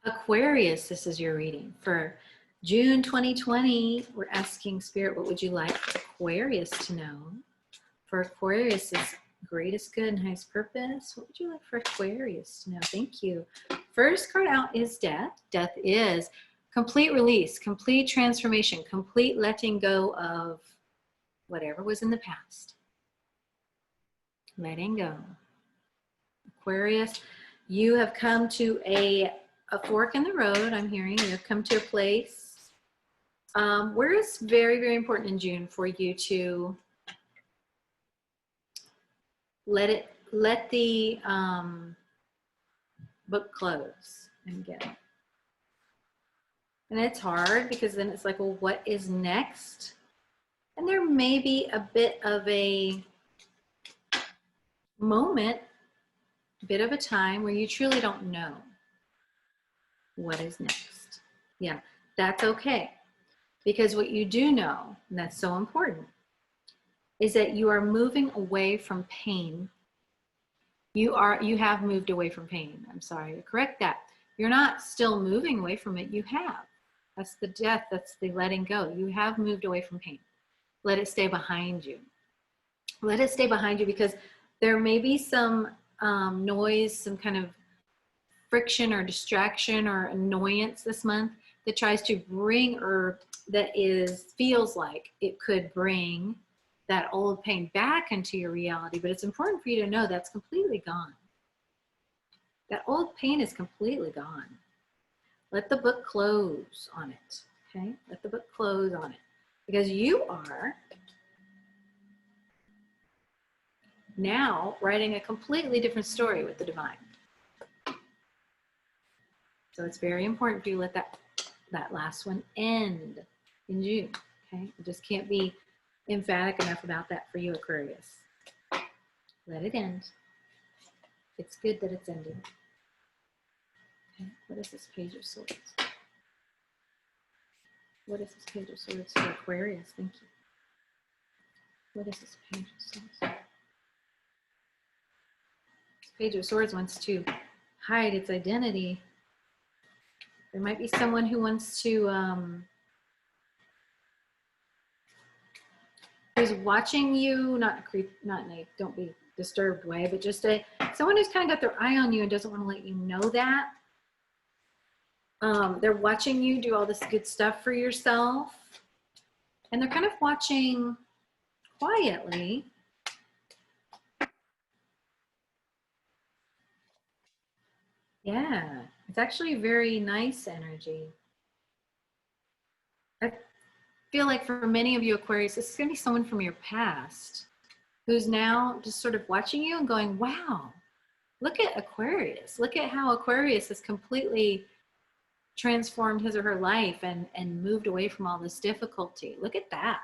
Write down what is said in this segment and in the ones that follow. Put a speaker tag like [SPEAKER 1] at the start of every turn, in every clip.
[SPEAKER 1] Aquarius, this is your reading for June 2020. We're asking Spirit, what would you like Aquarius to know? For Aquarius' greatest good and highest purpose, what would you like for Aquarius to know? Thank you. First card out is Death. Death is complete release, complete transformation, complete letting go of whatever was in the past. Letting go. Aquarius, you have come to a fork in the road. I'm hearing you have come to a place where it's very, very important in June for you to let the book close and get it. And it's hard because then it's like, well, what is next? And there may be a bit of a moment, a bit of a time where you truly don't know what is next. Yeah, that's okay. Because what you do know, and that's so important, is that you are moving away from pain. You have moved away from pain. I'm sorry to correct that. You're not still moving away from it. You have. That's the death. That's the letting go. You have moved away from pain. Let it stay behind you. Let it stay behind you because there may be some noise, some kind of friction or distraction or annoyance this month that tries to bring, or that feels like it could bring that old pain back into your reality. But it's important for you to know that's completely gone. That old pain is completely gone. Let the book close on it, okay? Let the book close on it. Because you are now writing a completely different story with the divine. So it's very important for you to let that last one end in June, okay? You just can't be emphatic enough about that for you, Aquarius. Let it end. It's good that it's ending. Okay, what is this Page of Swords? What is this Page of Swords for Aquarius? Thank you. What is this Page of Swords? This Page of Swords wants to hide its identity. There might be someone who wants to, who's watching you, not in a don't be disturbed way, but just someone who's kind of got their eye on you and doesn't want to let you know that. They're watching you do all this good stuff for yourself, and they're kind of watching quietly. Yeah, it's actually very nice energy. I feel like for many of you Aquarius, this is going to be someone from your past who's now just sort of watching you and going, wow, look at Aquarius. Look at how Aquarius has completely transformed his or her life and moved away from all this difficulty. Look at that.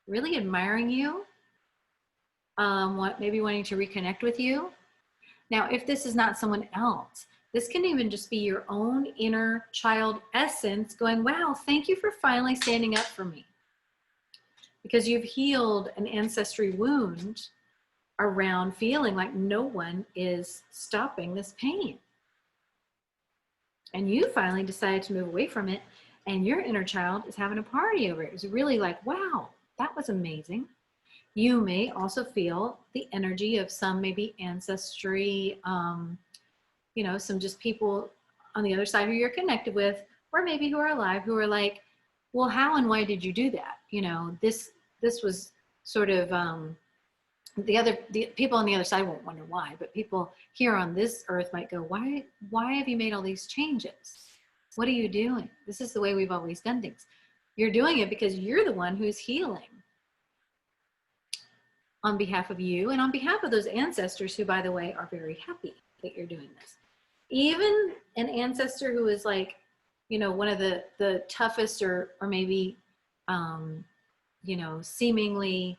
[SPEAKER 1] Really admiring you. Maybe wanting to reconnect with you. Now, if this is not someone else, this can even just be your own inner child essence going, wow, thank you for finally standing up for me. Because you've healed an ancestry wound around feeling like no one is stopping this pain. And you finally decided to move away from it, and your inner child is having a party over it. It's really like, wow, that was amazing. You may also feel the energy of some maybe ancestry, you know, some just people on the other side who you're connected with, or maybe who are alive, who are like, well, how and why did you do that? You know, this was sort of, the people on the other side won't wonder why, but people here on this earth might go, why have you made all these changes? What are you doing? This is the way we've always done things. You're doing it because you're the one who's healing on behalf of you and on behalf of those ancestors who, by the way, are very happy that you're doing this. Even an ancestor who is like, you know, one of the toughest or maybe, you know, seemingly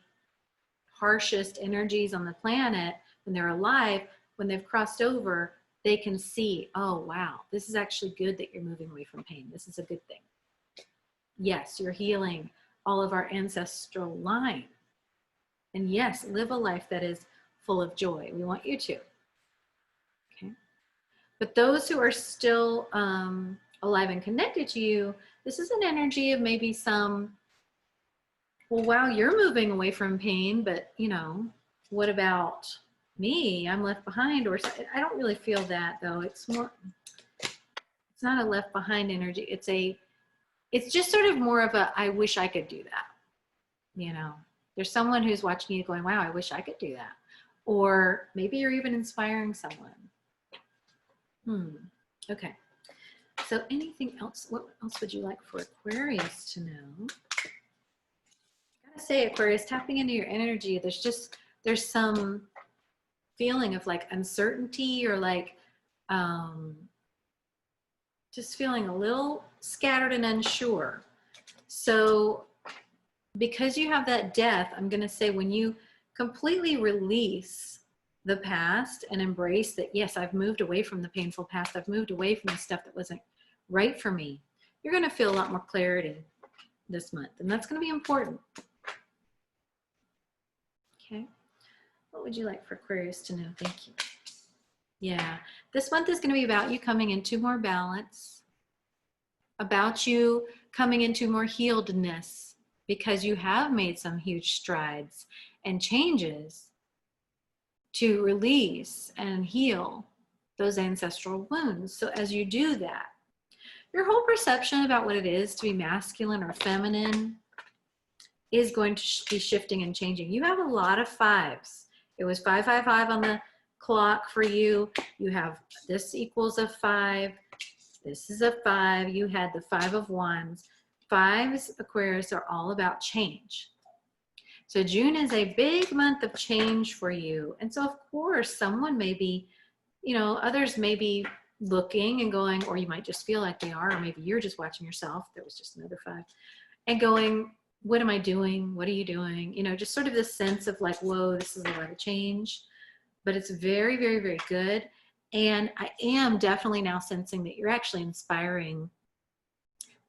[SPEAKER 1] harshest energies on the planet, when they're alive, when they've crossed over, they can see, oh, wow, this is actually good that you're moving away from pain. This is a good thing. Yes, you're healing all of our ancestral line. And yes, live a life that is full of joy. We want you to. Okay. But those who are still alive and connected to you, this is an energy of maybe some, well, wow, you're moving away from pain, but you know, what about me? I'm left behind. Or I don't really feel that though. It's more, it's not a left behind energy. It's just sort of more of a, I wish I could do that. You know, there's someone who's watching you going, wow, I wish I could do that. Or maybe you're even inspiring someone. Okay. So anything else? What else would you like for Aquarius to know? I gotta say, Aquarius, tapping into your energy, there's some feeling of like uncertainty or like just feeling a little scattered and unsure. So because you have that death, I'm gonna say when you completely release the past and embrace that, yes, I've moved away from the painful past, I've moved away from the stuff that wasn't right for me, you're going to feel a lot more clarity this month, and that's going to be important. Okay, what would you like for Aquarius to know? Thank you. Yeah, this month is going to be about you coming into more balance, about you coming into more healedness, because you have made some huge strides and changes to release and heal those ancestral wounds. So as you do that, your whole perception about what it is to be masculine or feminine is going to be shifting and changing. You have a lot of fives. It was 555 on the clock for you. You have this equals a 5. This is a 5. You had the 5 of Wands. Fives, Aquarius, are all about change. So June is a big month of change for you. And so of course, someone may be, you know, others may be looking and going, or you might just feel like they are, or maybe you're just watching yourself. There was just another 5. And going, what am I doing? What are you doing? You know, just sort of this sense of like, whoa, this is a lot of change. But it's very, very, very good. And I am definitely now sensing that you're actually inspiring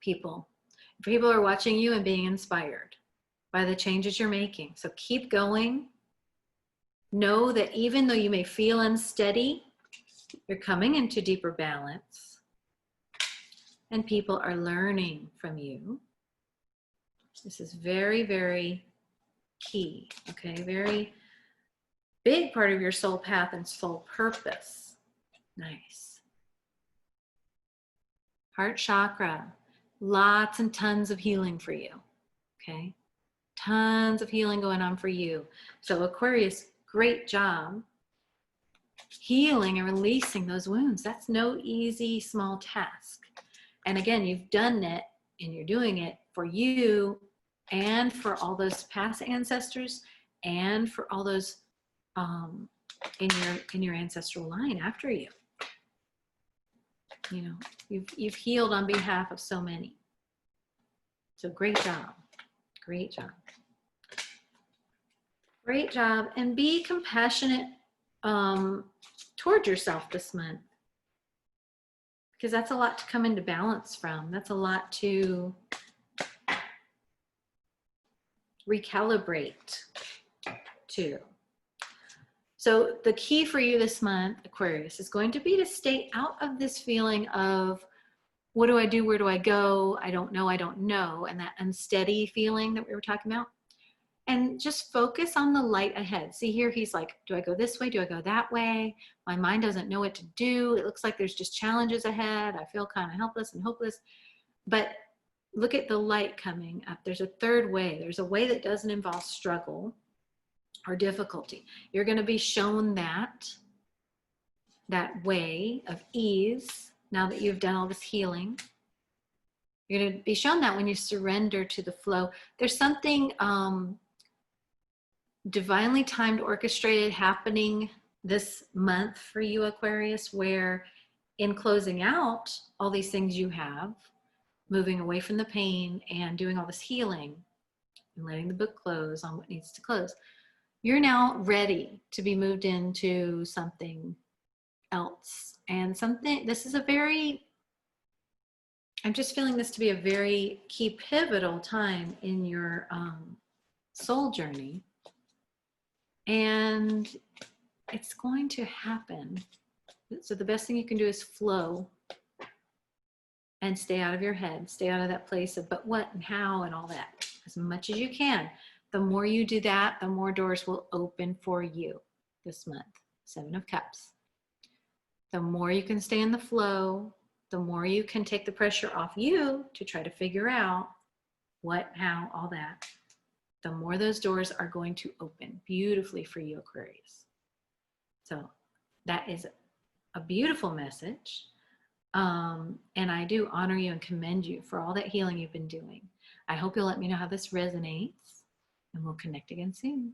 [SPEAKER 1] people. People are watching you and being inspired by the changes you're making. So keep going. Know that even though you may feel unsteady, you're coming into deeper balance. And people are learning from you. This is very, very key. Okay, very big part of your soul path and soul purpose. Nice. Heart chakra. Lots and tons of healing for you. Okay. Tons of healing going on for you. So Aquarius, great job healing and releasing those wounds. That's no easy, small task. And again, you've done it and you're doing it for you and for all those past ancestors and for all those in your ancestral line after you. You know, you've healed on behalf of so many. So great job. Great job. Great job. And be compassionate toward yourself this month, because that's a lot to come into balance from. That's a lot to recalibrate to. So the key for you this month, Aquarius, is going to be to stay out of this feeling of, what do I do? Where do I go? I don't know. I don't know. And that unsteady feeling that we were talking about. And just focus on the light ahead. See here, he's like, do I go this way? Do I go that way? My mind doesn't know what to do. It looks like there's just challenges ahead. I feel kind of helpless and hopeless. But look at the light coming up. There's a third way. There's a way that doesn't involve struggle or difficulty. You're going to be shown that way of ease now that you've done all this healing. You're going to be shown that when you surrender to the flow. There's something divinely timed, orchestrated happening this month for you, Aquarius, where in closing out all these things you have, moving away from the pain and doing all this healing and letting the book close on what needs to close, you're now ready to be moved into something else. And this is a very, I'm just feeling this to be a very key pivotal time in your soul journey. And it's going to happen So the best thing you can do is flow and stay out of your head, stay out of that place of but what and how and all that as much as you can. The more you do that, the more doors will open for you this month. 7 of Cups. The more you can stay in the flow, the more you can take the pressure off you to try to figure out what, how, all that, the more those doors are going to open beautifully for you, Aquarius. So that is a beautiful message. And I do honor you and commend you for all that healing you've been doing. I hope you'll let me know how this resonates, and we'll connect again soon.